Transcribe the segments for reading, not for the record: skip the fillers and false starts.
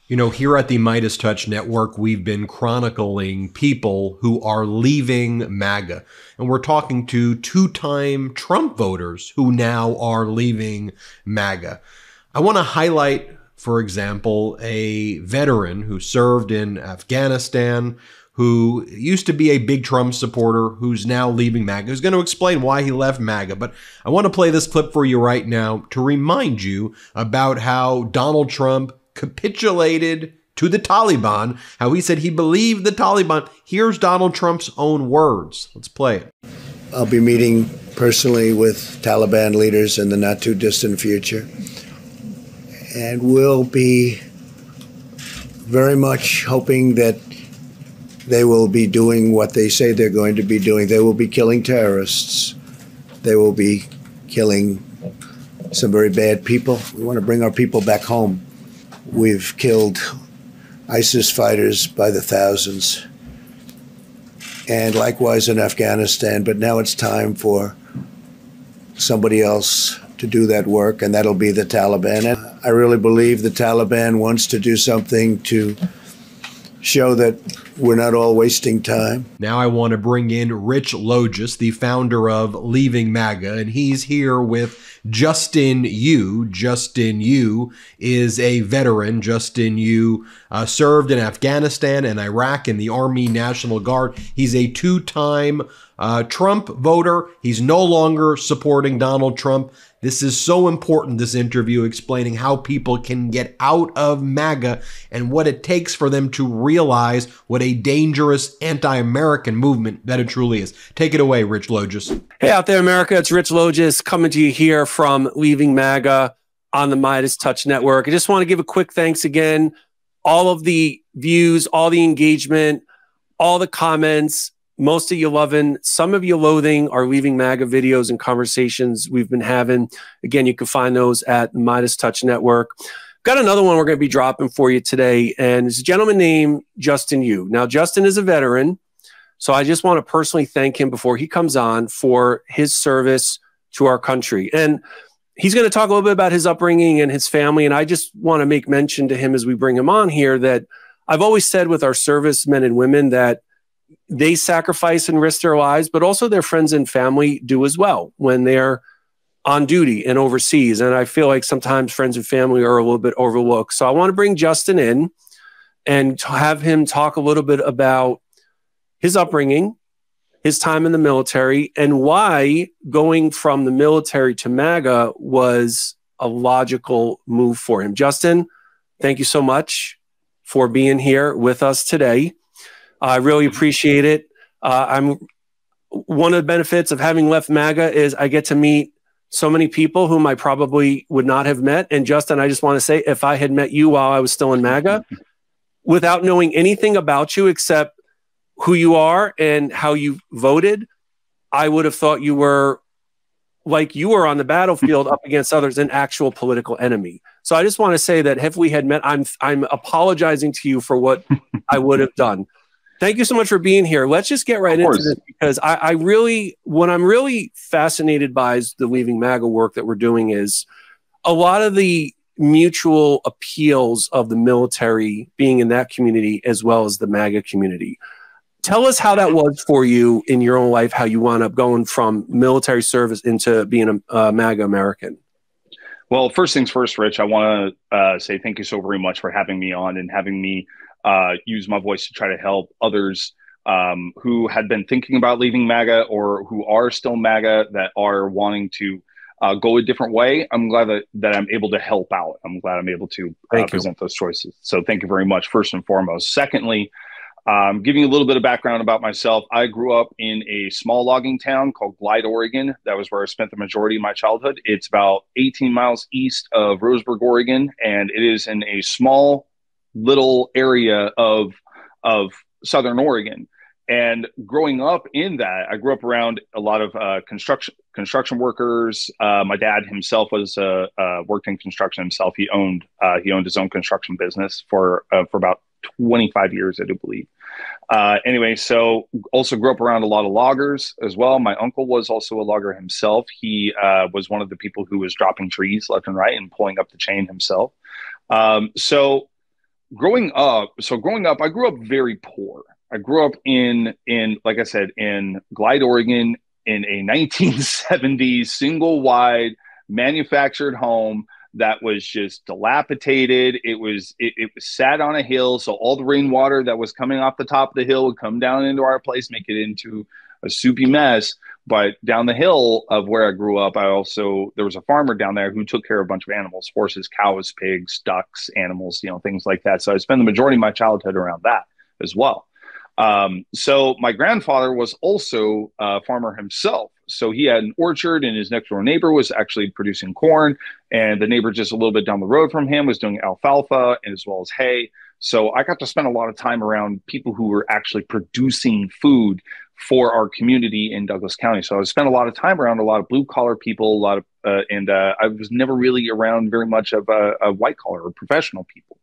You know, here at the MeidasTouch Network, we've been chronicling people who are leaving MAGA. And we're talking to two-time Trump voters who now are leaving MAGA. I want to highlight, for example, a veteran who served in Afghanistan, who used to be a big Trump supporter, who's now leaving MAGA, who's going to explain why he left MAGA. But I want to play this clip for you right now to remind you about how Donald Trump capitulated to the Taliban, how he said he believed the Taliban. Here's Donald Trump's own words. Let's play it. I'll be meeting personally with Taliban leaders in the not too distant future. And we'll be very much hoping that they will be doing what they say they're going to be doing. They will be killing terrorists. They will be killing some very bad people. We want to bring our people back home. We've killed ISIS fighters by the thousands, and likewise in Afghanistan, but now it's time for somebody else to do that work, and that'll be the Taliban. And I really believe the Taliban wants to do something to show that we're not all wasting time. Now I want to bring in Rich Logis, the founder of Leaving MAGA, and he's here with Justin Yu. Justin Yu is a veteran. Justin Yu served in Afghanistan and Iraq in the Army National Guard. He's a two-time Trump voter. He's no longer supporting Donald Trump. This is so important, this interview, explaining how people can get out of MAGA and what it takes for them to realize what a dangerous anti-American movement that it truly is. Take it away, Rich Logis. Hey out there, America. It's Rich Logis coming to you here from Leaving MAGA on the MeidasTouch Network. I just want to give a quick thanks again. All of the views, all the engagement, all the comments, most of you loving, some of you loathing our Leaving MAGA videos and conversations we've been having. Again, you can find those at the MeidasTouch Network. Got another one we're going to be dropping for you today, and it's a gentleman named Justin Yu. Now, Justin is a veteran, so I just want to personally thank him before he comes on for his service to our country. And he's going to talk a little bit about his upbringing and his family, and I just want to make mention to him as we bring him on here that I've always said with our servicemen and women that they sacrifice and risk their lives, but also their friends and family do as well when they're on duty and overseas. And I feel like sometimes friends and family are a little bit overlooked. So I want to bring Justin in and have him talk a little bit about his upbringing, his time in the military, and why going from the military to MAGA was a logical move for him. Justin, thank you so much for being here with us today. I really appreciate it. One of the benefits of having left MAGA is I get to meet so many people whom I probably would not have met. And Justin, I just want to say, if I had met you while I was still in MAGA, without knowing anything about you except who you are and how you voted, I would have thought you were like you were on the battlefield up against others, an actual political enemy. So I just want to say that if we had met, I'm apologizing to you for what I would have done. Thank you so much for being here. Let's just get right into this, because I really, what I'm really fascinated by is the Leaving MAGA work that we're doing is a lot of the mutual appeals of the military being in that community as well as the MAGA community. Tell us how that was for you in your own life, how you wound up going from military service into being a MAGA American. Well, first things first, Rich, I want to say thank you so very much for having me on and having me use my voice to try to help others who had been thinking about leaving MAGA or who are still MAGA that are wanting to go a different way. I'm glad that I'm able to help out. I'm glad I'm able to present those choices. So thank you very much, first and foremost. Secondly, giving you a little bit of background about myself, I grew up in a small logging town called Glide, Oregon. That was where I spent the majority of my childhood. It's about 18 miles east of Roseburg, Oregon, and it is in a small little area of Southern Oregon. And growing up in that, I grew up around a lot of construction workers. My dad himself was worked in construction himself. He owned his own construction business for about 25 years, I do believe. Anyway, so also grew up around a lot of loggers as well. My uncle was also a logger himself. He was one of the people who was dropping trees left and right and pulling up the chain himself. So growing up, I grew up very poor. I grew up like I said, in Glide, Oregon, in a 1970s single wide manufactured home that was just dilapidated. It was sat on a hill, so all the rainwater that was coming off the top of the hill would come down into our place, make it into a soupy mess. But down the hill of where I grew up, there was a farmer down there who took care of a bunch of animals: horses, cows, pigs, ducks, animals, things like that. So I spent the majority of my childhood around that as well. So my grandfather was also a farmer himself. So he had an orchard, and his next door neighbor was actually producing corn. And the neighbor just a little bit down the road from him was doing alfalfa as well as hay. So I got to spend a lot of time around people who were actually producing food for our community in Douglas County. So I spent a lot of time around a lot of blue collar people, and I was never really around very much of a white collar or professional people.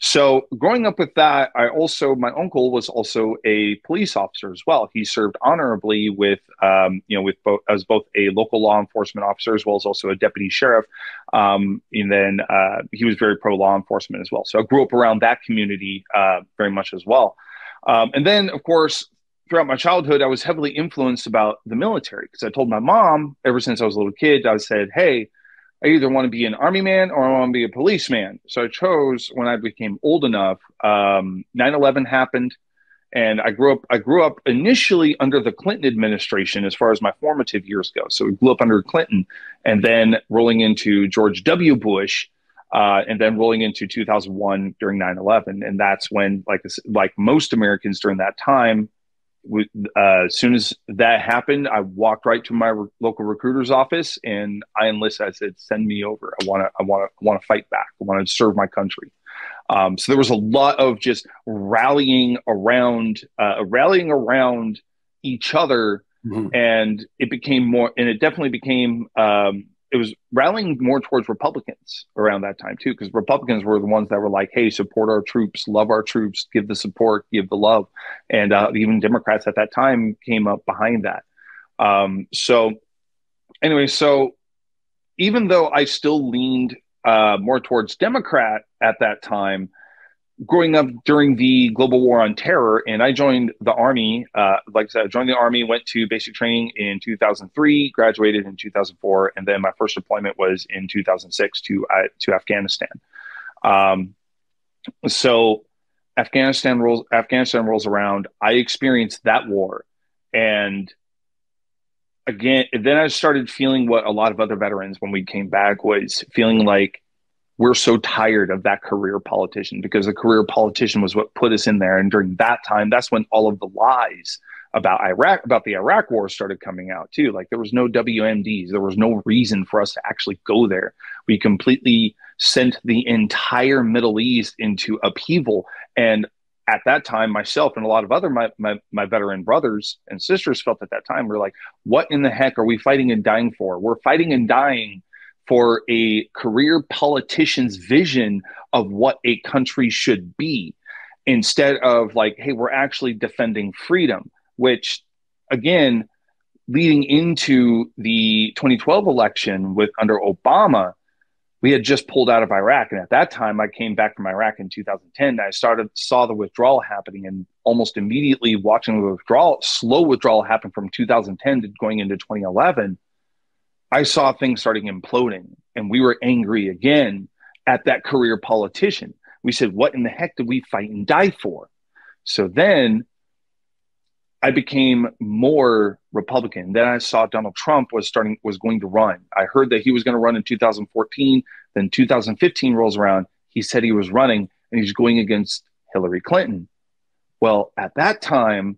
So growing up with that, my uncle was also a police officer as well. He served honorably with both a local law enforcement officer as well as also a deputy sheriff. And then he was very pro law enforcement as well. So I grew up around that community very much as well. And then, of course, throughout my childhood, I was heavily influenced about the military, because I told my mom ever since I was a little kid, I said, hey, I either want to be an army man or I want to be a policeman. So I chose, when I became old enough, 9/11 happened. And I grew up initially under the Clinton administration as far as my formative years go. So we grew up under Clinton, and then rolling into George W. Bush, and then rolling into 2001 during 9/11. And that's when, like most Americans during that time, as soon as that happened, I walked right to my local recruiter's office and I enlisted. I said, "Send me over. I want to fight back. I want to serve my country." So there was a lot of just rallying around each other, mm-hmm. and it became more. And it definitely became. It was rallying more towards Republicans around that time too, because Republicans were the ones that were like, hey, support our troops, love our troops, give the support, give the love. And even Democrats at that time came up behind that. So even though I still leaned more towards Democrat at that time, growing up during the global war on terror, and I joined the Army. Like I said, I joined the Army, went to basic training in 2003, graduated in 2004, and then my first deployment was in 2006 to Afghanistan. So Afghanistan rolls around. I experienced that war, and again, then I started feeling what a lot of other veterans, when we came back, was feeling like, we're so tired of that career politician, because the career politician was what put us in there. And during that time, that's when all of the lies about the Iraq war started coming out too. Like, there was no WMDs. There was no reason for us to actually go there. We completely sent the entire Middle East into upheaval. And at that time, myself and a lot of other my veteran brothers and sisters felt at that time, we're like, what in the heck are we fighting and dying for? We're fighting and dying for a career politician's vision of what a country should be, instead of like, hey, we're actually defending freedom, which, again, leading into the 2012 election under Obama, we had just pulled out of Iraq. And at that time, I came back from Iraq in 2010. And I saw the withdrawal happening, and almost immediately watching the slow withdrawal happen from 2010 to going into 2011, I saw things starting imploding, and we were angry again at that career politician. We said, what in the heck did we fight and die for? So then I became more Republican. Then I saw Donald Trump was going to run. I heard that he was going to run in 2014. Then 2015 rolls around. He said he was running, and he's going against Hillary Clinton. Well, at that time,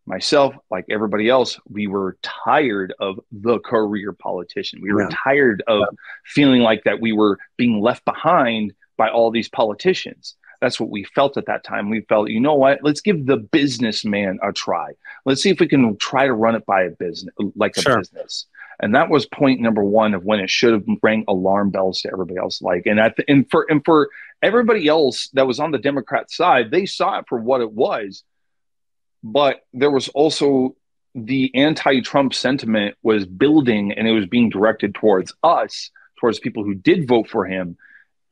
myself, like everybody else, we were tired of the career politician. We were tired of feeling like that we were being left behind by all these politicians. That's what we felt at that time. We felt, you know what? Let's give the businessman a try. Let's see if we can try to run it by a business, like a business. And that was point number one of when it should have rang alarm bells to everybody else. And for everybody else that was on the Democrat side, they saw it for what it was. But there was also the anti-Trump sentiment was building, and it was being directed towards us, towards people who did vote for him.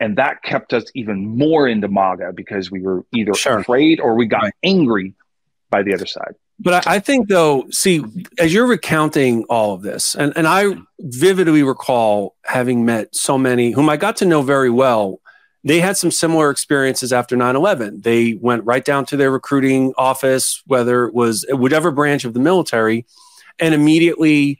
And that kept us even more into MAGA because we were either Sure. afraid or we got angry by the other side. But I think, though, see, as you're recounting all of this, and I vividly recall having met so many whom I got to know very well. They had some similar experiences after 9/11. They went right down to their recruiting office, whether it was whatever branch of the military, and immediately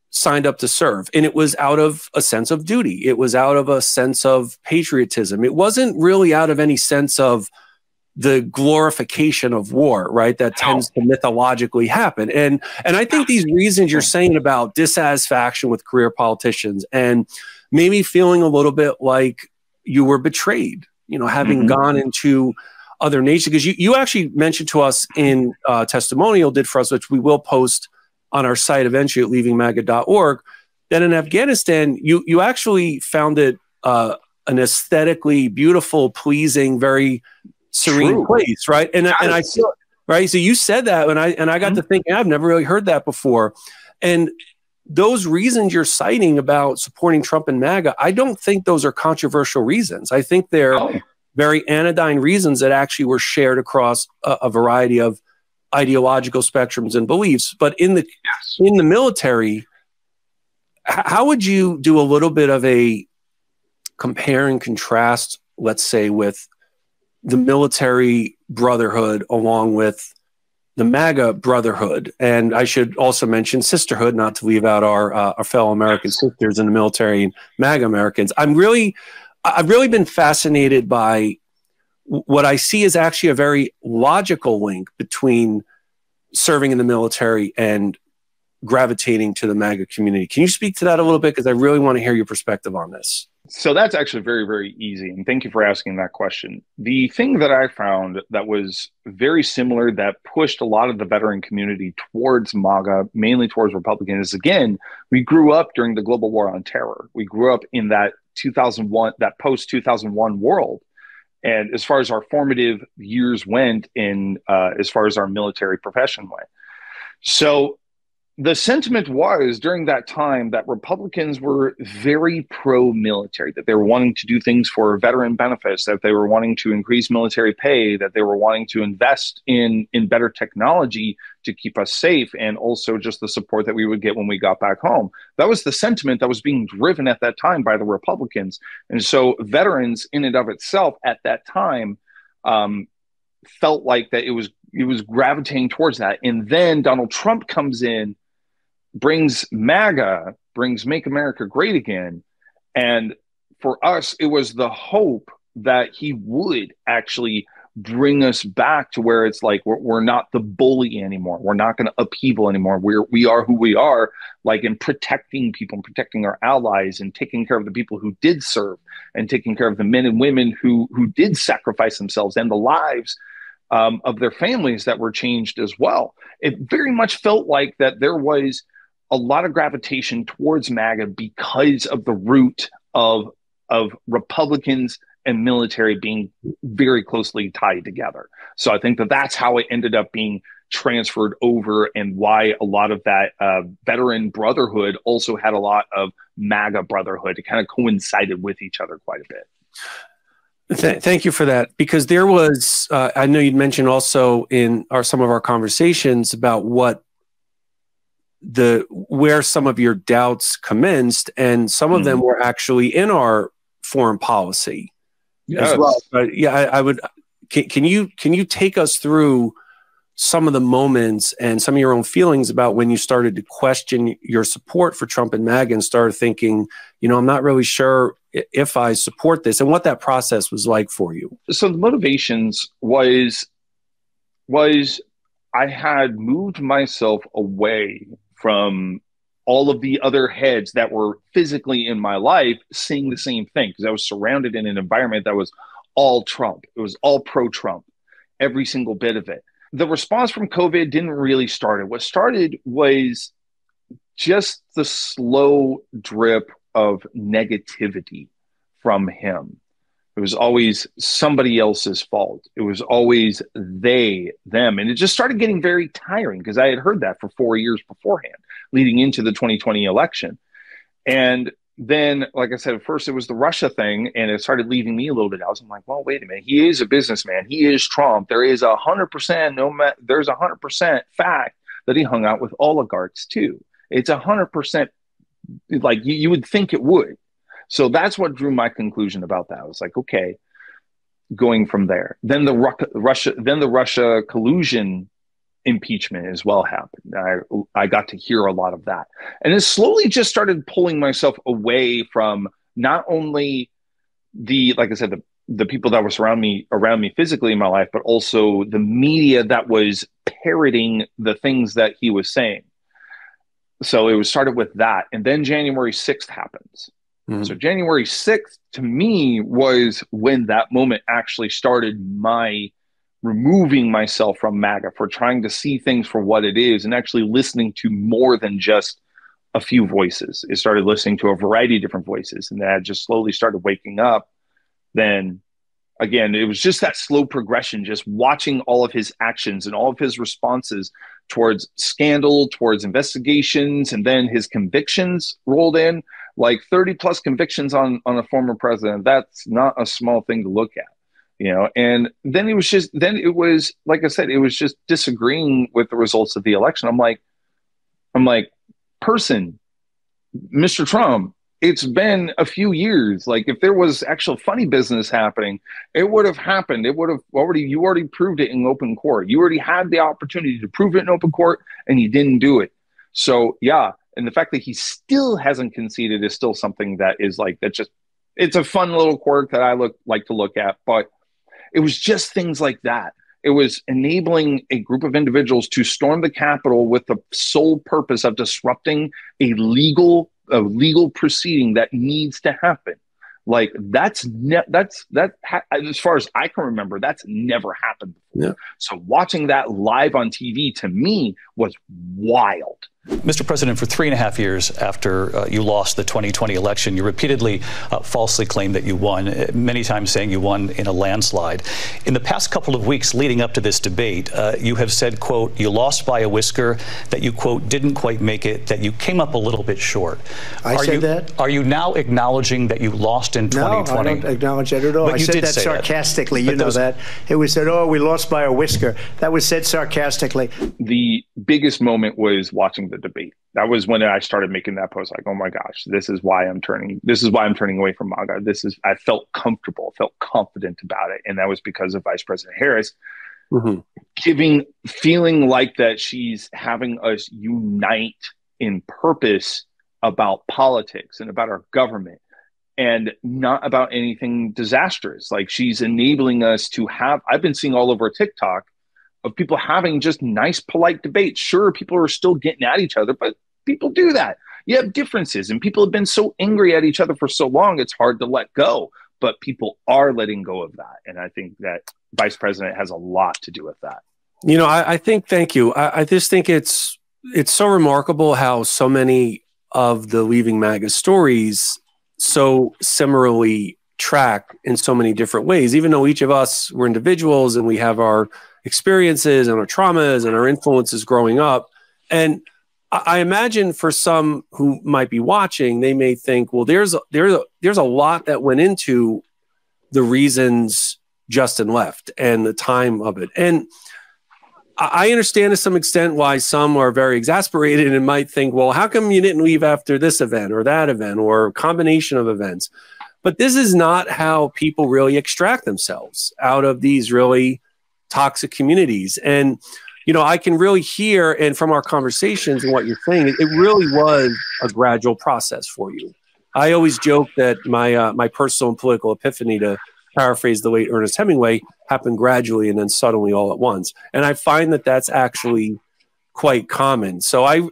signed up to serve. And it was out of a sense of duty. It was out of a sense of patriotism. It wasn't really out of any sense of the glorification of war, right? That tends to mythologically happen. And I think these reasons you're saying about dissatisfaction with career politicians and maybe feeling a little bit like you were betrayed, you know, having gone into other nations, because you actually mentioned to us in testimonial did for us, which we will post on our site eventually at leavingmaga.org, that in Afghanistan, you actually found it an aesthetically beautiful, pleasing, very serene place, right? And I feel, right. So you said that, and I got to thinking, I've never really heard that before. And those reasons you're citing about supporting Trump and MAGA, I don't think those are controversial reasons. I think they're very anodyne reasons that actually were shared across a variety of ideological spectrums and beliefs. But in the military, how would you do a little bit of a compare and contrast, let's say, with the military brotherhood along with the MAGA brotherhood? And I should also mention sisterhood, not to leave out our fellow American sisters in the military and MAGA Americans. I've really been fascinated by what I see is actually a very logical link between serving in the military and gravitating to the MAGA community. Can you speak to that a little bit? Because I really want to hear your perspective on this. So that's actually very, very easy. And thank you for asking that question. The thing that I found that was very similar that pushed a lot of the veteran community towards MAGA, mainly towards Republicans, is, again, we grew up during the global war on terror. We grew up in that 2001, that post-2001 world. And as far as our formative years went in, as far as our military profession went. So the sentiment was during that time that Republicans were very pro-military, that they were wanting to do things for veteran benefits, that they were wanting to increase military pay, that they were wanting to invest in better technology to keep us safe, and also just the support that we would get when we got back home. That was the sentiment that was being driven at that time by the Republicans. And so veterans in and of itself at that time felt like that it was gravitating towards that. And then Donald Trump comes in, brings MAGA, brings Make America Great Again. And for us, it was the hope that he would actually bring us back to where it's like, we're not the bully anymore. We're not going to upheaval anymore. We are who we are, like in protecting people and protecting our allies and taking care of the people who did serve and taking care of the men and women who did sacrifice themselves and the lives of their families that were changed as well. It very much felt like that there was a lot of gravitation towards MAGA because of the root of Republicans and military being very closely tied together. So I think that that's how it ended up being transferred over, and why a lot of that veteran brotherhood also had a lot of MAGA brotherhood. It kind of coincided with each other quite a bit. Thank you for that, because there was, I know you'd mentioned also in some of our conversations about where some of your doubts commenced, and some of them were actually in our foreign policy as well. But yeah, I would. Can you take us through some of the moments and some of your own feelings about when you started to question your support for Trump and MAGA and started thinking, I'm not really sure if I support this, and what that process was like for you? So the motivations was I had moved myself away from all of the other heads that were physically in my life saying the same thing, because I was surrounded in an environment that was all Trump. It was all pro-Trump, every single bit of it. The response from COVID didn't really start. What started was just the slow drip of negativity from him. It was always somebody else's fault. It was always they, them. And it just started getting very tiring, because I had heard that for 4 years beforehand, leading into the 2020 election. And then, like I said, at first it was the Russia thing, and it started leaving me a little bit out. I'm like, well, wait a minute. He is a businessman. He is Trump. There is 100% there's 100% fact that he hung out with oligarchs too. It's 100% like you would think it would. So that's what drew my conclusion about that. I was like, okay, going from there. Then the Russia collusion impeachment as well happened. I got to hear a lot of that, and it slowly just started pulling myself away from not only like I said, the people that were around me physically in my life, but also the media that was parroting the things that he was saying. So it was started with that, and then January 6th happens. Mm-hmm. So January 6th to me was when that moment actually started my removing myself from MAGA, for trying to see things for what it is and actually listening to more than just a few voices. It started listening to a variety of different voices, and then I just slowly started waking up. Then again, it was just that slow progression, just watching all of his actions and all of his responses towards scandal, towards investigations, and then his convictions rolled in, like 30 plus convictions on a former president. That's not a small thing to look at. You know, and then it was like I said, it was just disagreeing with the results of the election. I'm like, person, Mr. Trump, it's been a few years. Like, if there was actual funny business happening, it would have happened. You already proved it in open court. You already had the opportunity to prove it in open court, and you didn't do it. So yeah. And the fact that he still hasn't conceded is still something that is like, it's a fun little quirk that I like to look at, but it was just things like that. It was enabling a group of individuals to storm the Capitol with the sole purpose of disrupting a legal proceeding that needs to happen. Like, as far as I can remember, that's never happened before. Yeah. So watching that live on TV to me was wild. Mr. President, for 3.5 years after you lost the 2020 election, you repeatedly falsely claimed that you won, many times saying you won in a landslide. In the past couple of weeks leading up to this debate, you have said, quote, you lost by a whisker, that you, quote, didn't quite make it, that you came up a little bit short. I said that? Are you now acknowledging that you lost in 2020? No, I don't acknowledge that at all. I said that sarcastically. You know that. It was said, oh, we lost by a whisker. That was said sarcastically. The biggest moment was watching the debate. That was when I started making that post, like, oh my gosh, this is why I'm turning away from MAGA. I felt comfortable, felt confident about it. And that was because of Vice President Harris feeling like that she's having us unite in purpose about politics and about our government, and not about anything disastrous. Like, she's enabling us to have, I've been seeing all over TikTok of people having just nice, polite debates. Sure, people are still getting at each other, but people do that. You have differences, and people have been so angry at each other for so long, it's hard to let go. But people are letting go of that. And I think that Vice President has a lot to do with that. You know, I think, thank you. I just think it's so remarkable how so many of the Leaving MAGA stories so similarly track in so many different ways, even though each of us, we're individuals and we have our experiences and our traumas and our influences growing up. And I imagine for some who might be watching, they may think, well, there's a lot that went into the reasons Justin left and the time of it. And I understand to some extent why some are very exasperated and might think, well, how come you didn't leave after this event or that event or a combination of events? But this is not how people really extract themselves out of these really toxic communities. And, you know, I can really hear, and from our conversations and what you're saying, it really was a gradual process for you. I always joke that my personal and political epiphany, to paraphrase the late Ernest Hemingway, happened gradually and then suddenly all at once. And I find that that's actually quite common. So I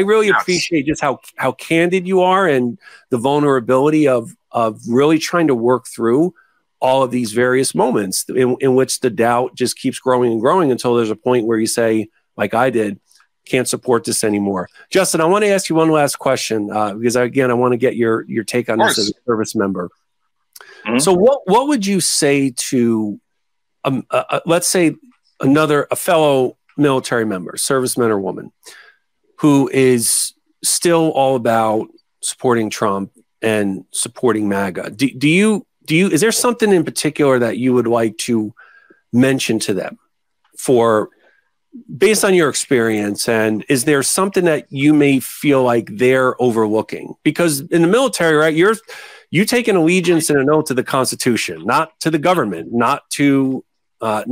really appreciate just how candid you are and the vulnerability of really trying to work through all of these various moments in which the doubt just keeps growing and growing until there's a point where you say, like I did, can't support this anymore. Justin, I want to ask you one last question because, again, I want to get your take on this as a service member. Mm-hmm. So what would you say to, let's say, a fellow military member, serviceman or woman, who is still all about supporting Trump, and supporting MAGA. Is there something in particular that you would like to mention to them based on your experience? And is there something that you may feel like they're overlooking? Because in the military, right, you take an allegiance and an oath to the Constitution, not to the government, not to a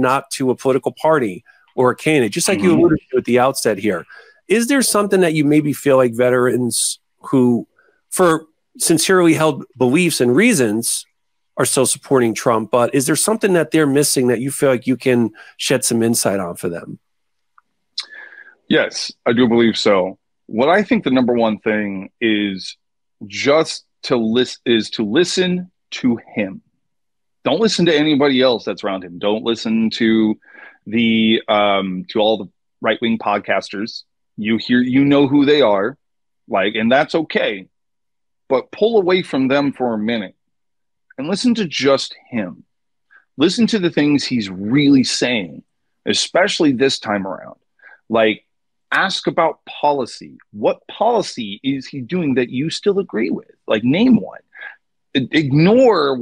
political party or a candidate, just like you alluded to at the outset here. Is there something that you maybe feel like veterans who, for sincerely held beliefs and reasons, are still supporting Trump, but is there something that they're missing that you feel like you can shed some insight on for them? Yes, I do believe so. What I think the number one thing is just to listen to him. Don't listen to anybody else that's around him. Don't listen to all the right-wing podcasters. You know who they are, and that's okay. But pull away from them for a minute and listen to just him. Listen to the things he's really saying, especially this time around. Ask about policy. What policy is he doing that you still agree with? Name one. Ignore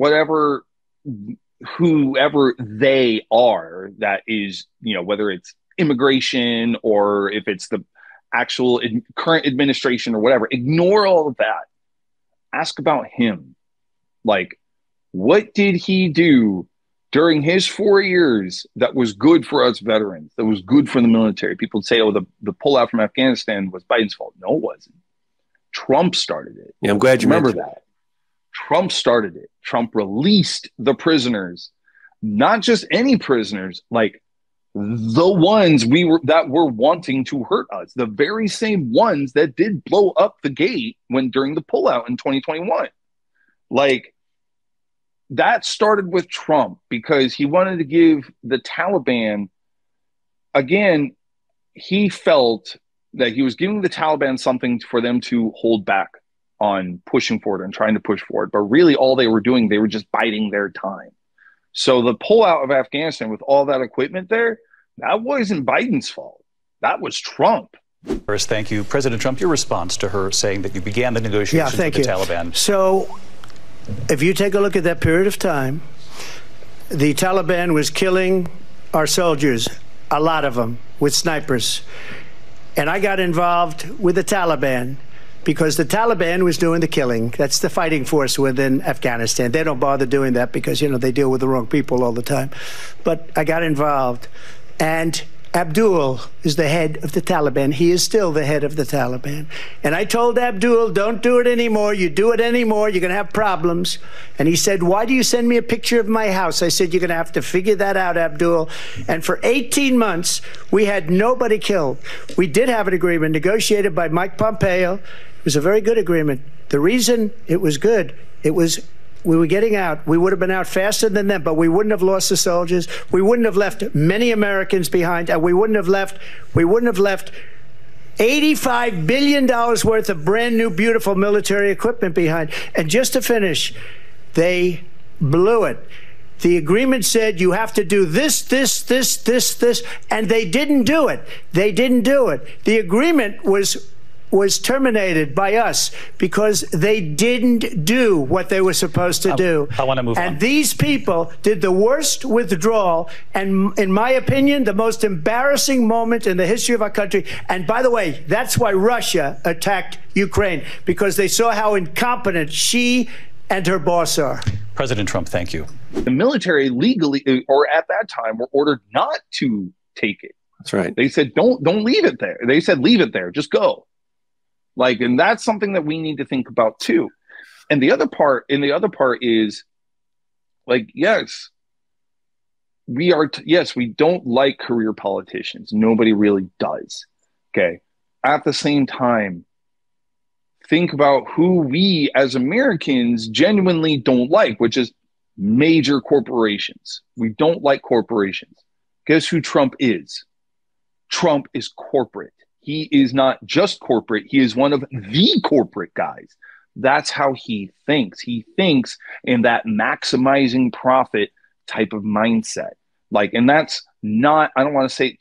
whoever they are, that is, whether it's immigration or if it's the actual current administration or whatever. Ignore all of that. Ask about him. What did he do during his 4 years that was good for us veterans, that was good for the military? People say, the pullout from Afghanistan was Biden's fault. No, it wasn't. Trump started it. Yeah, I'm glad you remember mentioned that. Trump started it. Trump released the prisoners, not just any prisoners, the ones that were wanting to hurt us, the very same ones that did blow up the gate during the pullout in 2021. That started with Trump because he wanted to give the Taliban, again, he felt that he was giving the Taliban something for them to hold back on pushing forward and trying to push forward. But really all they were doing, they were just biding their time. So the pullout of Afghanistan with all that equipment there, that wasn't Biden's fault. That was Trump. First, thank you. President Trump, your response to her saying that you began the negotiations with the Taliban. So if you take a look at that period of time, the Taliban was killing our soldiers, a lot of them, with snipers. And I got involved with the Taliban because the Taliban was doing the killing. That's the fighting force within Afghanistan. They don't bother doing that because, they deal with the wrong people all the time. But I got involved. And Abdul is the head of the Taliban. He is still the head of the Taliban. And I told Abdul, don't do it anymore. You do it anymore, you're going to have problems. And he said, why do you send me a picture of my house? I said, you're going to have to figure that out, Abdul. And for 18 months, we had nobody killed. We did have an agreement negotiated by Mike Pompeo. It was a very good agreement. The reason it was good, we were getting out. We would have been out faster than them, but we wouldn't have lost the soldiers. We wouldn't have left many Americans behind, and we wouldn't have left $85 billion worth of brand new, beautiful military equipment behind. And just to finish, they blew it. The agreement said you have to do this, and they didn't do it. They didn't do it. The agreement was terminated by us because they didn't do what they were supposed to do. I want to move on. And these people did the worst withdrawal and, in my opinion, the most embarrassing moment in the history of our country. And by the way, that's why Russia attacked Ukraine, because they saw how incompetent she and her boss are. President Trump, thank you. The military legally, or at that time, were ordered not to take it. That's right. They said, don't leave it there. They said, leave it there, just go. And that's something that we need to think about too. And the other part is yes, we don't like career politicians. Nobody really does. Okay. At the same time, think about who we as Americans genuinely don't like, which is major corporations. We don't like corporations. Guess who Trump is? Trump is corporate. He is not just corporate. He is one of the corporate guys. That's how he thinks. He thinks in that maximizing profit type of mindset. And that's not, I don't want to say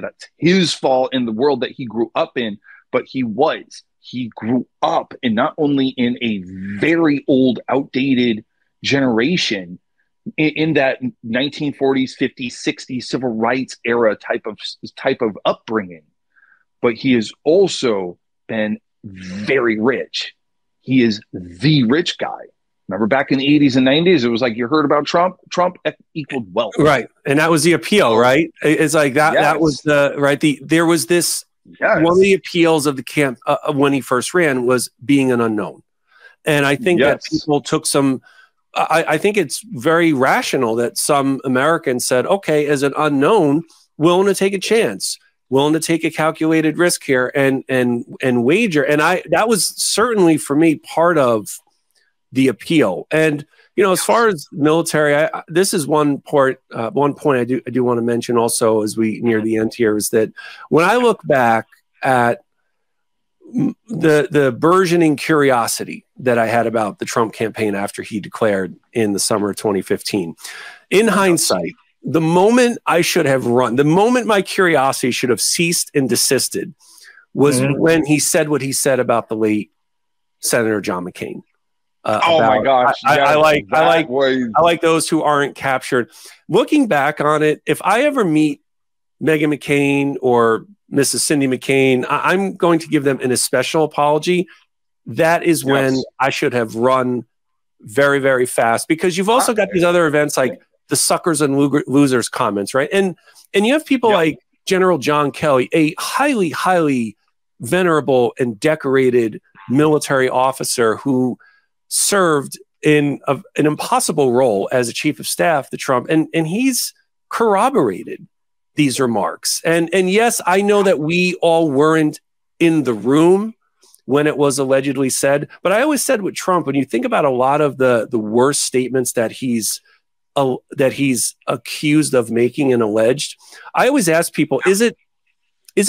that's his fault in the world that he grew up in, but he was. he grew up in not only in a very old, outdated generation, in that 1940s, 50s, 60s civil rights era type of upbringing, but he has also been very rich. He is the rich guy. Remember back in the 80s and 90s, it was like you heard about Trump equaled wealth. Right. And that was the appeal, right? It's like that. Yes. That was there was this, yes. One of the appeals of the camp when he first ran was being an unknown. And I think that people took some, I think it's very rational that some Americans said, okay, as an unknown, willing to take a chance, willing to take a calculated risk here and wager. And that was certainly for me part of the appeal. And, you know, as far as military, this is one point I do want to mention also as we near the end here, is that when I look back at the burgeoning curiosity that I had about the Trump campaign after he declared in the summer of 2015, in hindsight, the moment I should have run, the moment my curiosity should have ceased and desisted was when he said what he said about the late Senator John McCain. Oh my gosh! I like those who aren't captured. Looking back on it, if I ever meet Meghan McCain or Mrs. Cindy McCain, I'm going to give them an especial apology. That is when I should have run very, very fast, because you've also got these other events like the suckers and losers comments, right? And you have people like General John Kelly, a highly, highly venerable and decorated military officer who served in an impossible role as a chief of staff to Trump, and he's corroborated these remarks. And yes, I know that we all weren't in the room when it was allegedly said, but I always said with Trump, when you think about a lot of the worst statements that he's accused of making and alleged, I always ask people, is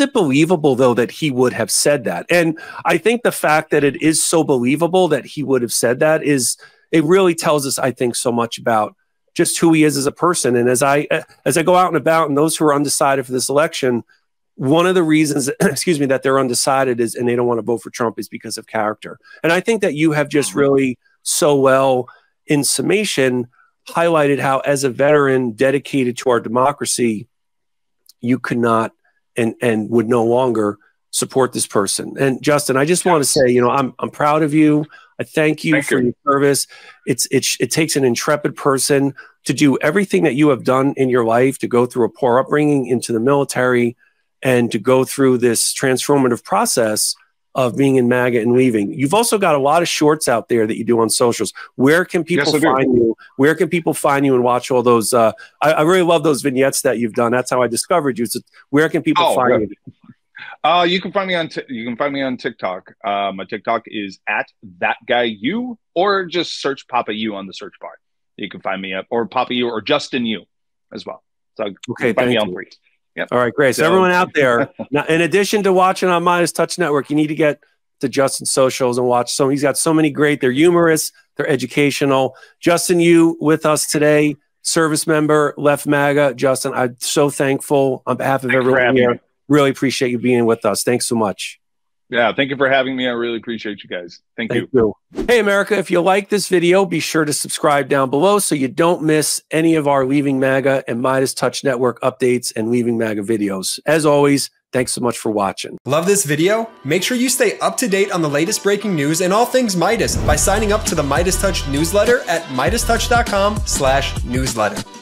it believable, though, that he would have said that? And I think the fact that it is so believable that he would have said that it really tells us, I think, so much about just who he is as a person. And as I go out and about, and those who are undecided for this election, one of the reasons, excuse me, that they're undecided is, and they don't want to vote for Trump, is because of character. And I think that you have just really so well, in summation, highlighted how, as a veteran dedicated to our democracy, you could not and would no longer support this person. And Justin, I just want to say, you know, I'm proud of you. I thank you for your service. It takes an intrepid person to do everything that you have done in your life, to go through a poor upbringing into the military, and to go through this transformative process of being in MAGA and leaving. You've also got a lot of shorts out there that you do on socials. Where can people find you? Where can people find you and watch all those? I really love those vignettes that you've done. That's how I discovered you. So where can people find you? You can find me on TikTok. My TikTok is @thatguyu, or just search Papa U on the search bar. You can find me up, or Papa U, or Justin U as well. So okay, find me on free. Yep. All right, great. So everyone out there, now, in addition to watching on MeidasTouch Network, you need to get to Justin's socials and watch some. He's got so many great. They're humorous. They're educational. Justin, you with us today, service member, left MAGA. Justin, I'm so thankful on behalf of everyone here. Really appreciate you being with us. Thanks so much. Yeah, thank you for having me. I really appreciate you guys. Thank you. Hey, America, if you like this video, be sure to subscribe down below so you don't miss any of our Leaving MAGA and MeidasTouch Network updates and Leaving MAGA videos. As always, thanks so much for watching. Love this video? Make sure you stay up to date on the latest breaking news and all things Meidas by signing up to the MeidasTouch newsletter at MeidasTouch.com/newsletter.